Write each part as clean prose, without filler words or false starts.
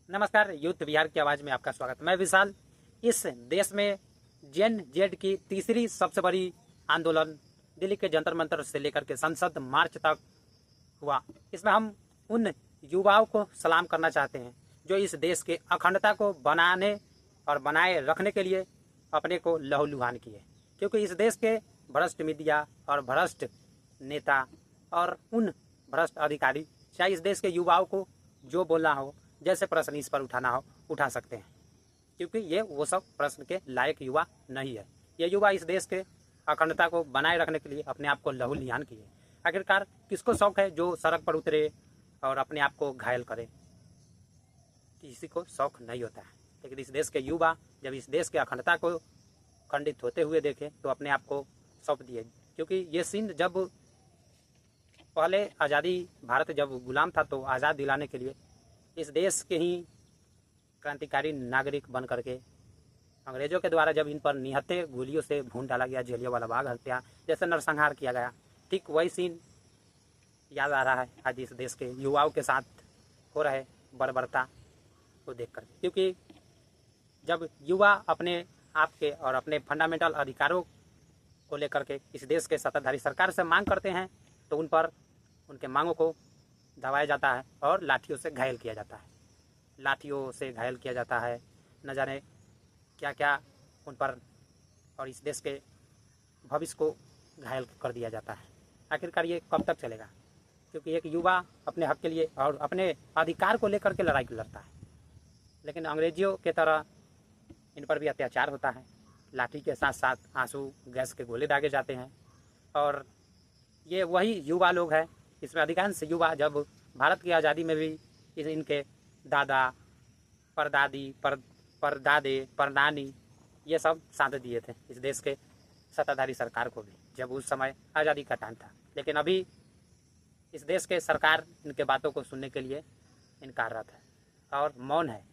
नमस्कार, यूथ बिहार की आवाज़ में आपका स्वागत। मैं विशाल। इस देश में जेन जेड की तीसरी सबसे बड़ी आंदोलन दिल्ली के जंतर मंतर से लेकर के संसद मार्च तक हुआ। इसमें हम उन युवाओं को सलाम करना चाहते हैं जो इस देश के अखंडता को बनाने और बनाए रखने के लिए अपने को लहूलुहान किए, क्योंकि इस देश के भ्रष्ट मीडिया और भ्रष्ट नेता और उन भ्रष्ट अधिकारी चाहे इस देश के युवाओं को जो बोलना हो, जैसे प्रश्न इस पर उठाना हो, उठा सकते हैं, क्योंकि ये वो सब प्रश्न के लायक युवा नहीं है। ये युवा इस देश के अखंडता को बनाए रखने के लिए अपने आप को लहूलुहान किए। आखिरकार किसको शौक है जो सड़क पर उतरे और अपने आप को घायल करे? किसी को शौक नहीं होता है, लेकिन इस देश के युवा जब इस देश के अखंडता को खंडित होते हुए देखे तो अपने आप को सौंप दिए। क्योंकि ये सीन जब पहले आज़ादी, भारत जब गुलाम था तो आज़ाद दिलाने के लिए इस देश के ही क्रांतिकारी नागरिक बन करके अंग्रेजों के द्वारा जब इन पर निहत्थे गोलियों से भून डाला गया, जलियांवाला बाग हत्या जैसे नरसंहार किया गया, ठीक वही सीन याद आ रहा है आज इस देश के युवाओं के साथ हो रहे बर्बरता को देखकर। क्योंकि जब युवा अपने आप के और अपने फंडामेंटल अधिकारों को लेकर के इस देश के सत्ताधारी सरकार से मांग करते हैं तो उन पर उनके मांगों को दबाया जाता है और लाठियों से घायल किया जाता है। लाठियों से घायल किया जाता है, न जाने क्या क्या उन पर, और इस देश के भविष्य को घायल कर दिया जाता है। आखिरकार ये कब तक चलेगा? क्योंकि एक युवा अपने हक के लिए और अपने अधिकार को लेकर के लड़ाई लड़ता है, लेकिन अंग्रेजियों के तरह इन पर भी अत्याचार होता है। लाठी के साथ साथ आंसू गैस के गोले दागे जाते हैं। और ये वही युवा लोग हैं, इसमें अधिकांश युवा जब भारत की आज़ादी में भी इनके दादा, परदादी, परदादे, परनानी ये सब साथ दिए थे इस देश के सत्ताधारी सरकार को भी, जब उस समय आज़ादी का टाइम था। लेकिन अभी इस देश के सरकार इनके बातों को सुनने के लिए इनकाररत है और मौन है।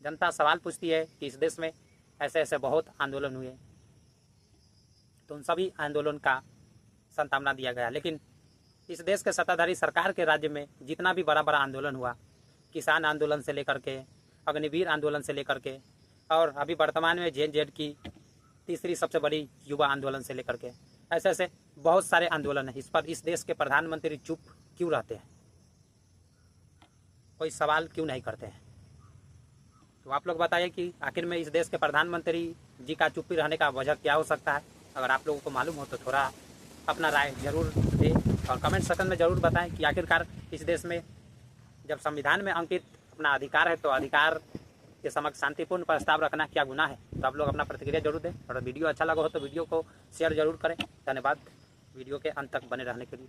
जनता सवाल पूछती है कि इस देश में ऐसे ऐसे बहुत आंदोलन हुए, तो उन सभी आंदोलन का सांत्वना दिया गया। लेकिन इस देश के सत्ताधारी सरकार के राज्य में जितना भी बड़ा बड़ा आंदोलन हुआ, किसान आंदोलन से लेकर के अग्निवीर आंदोलन से लेकर के और अभी वर्तमान में जेन जेड की तीसरी सबसे बड़ी युवा आंदोलन से लेकर के ऐसे ऐसे बहुत सारे आंदोलन हैं। इस पर इस देश के प्रधानमंत्री चुप क्यों रहते हैं? कोई सवाल क्यों नहीं करते हैं? तो आप लोग बताइए कि आखिर में इस देश के प्रधानमंत्री जी का चुप्पी रहने का वजह क्या हो सकता है? अगर आप लोगों को मालूम हो तो थोड़ा अपना राय जरूर दें और कमेंट सेक्शन में ज़रूर बताएं कि आखिरकार इस देश में जब संविधान में अंकित अपना अधिकार है तो अधिकार के समक्ष शांतिपूर्ण प्रस्ताव रखना क्या गुनाह है? तो आप लोग अपना प्रतिक्रिया जरूर दें और वीडियो अच्छा लगा हो तो वीडियो को शेयर जरूर करें। धन्यवाद वीडियो के अंत तक बने रहने के लिए।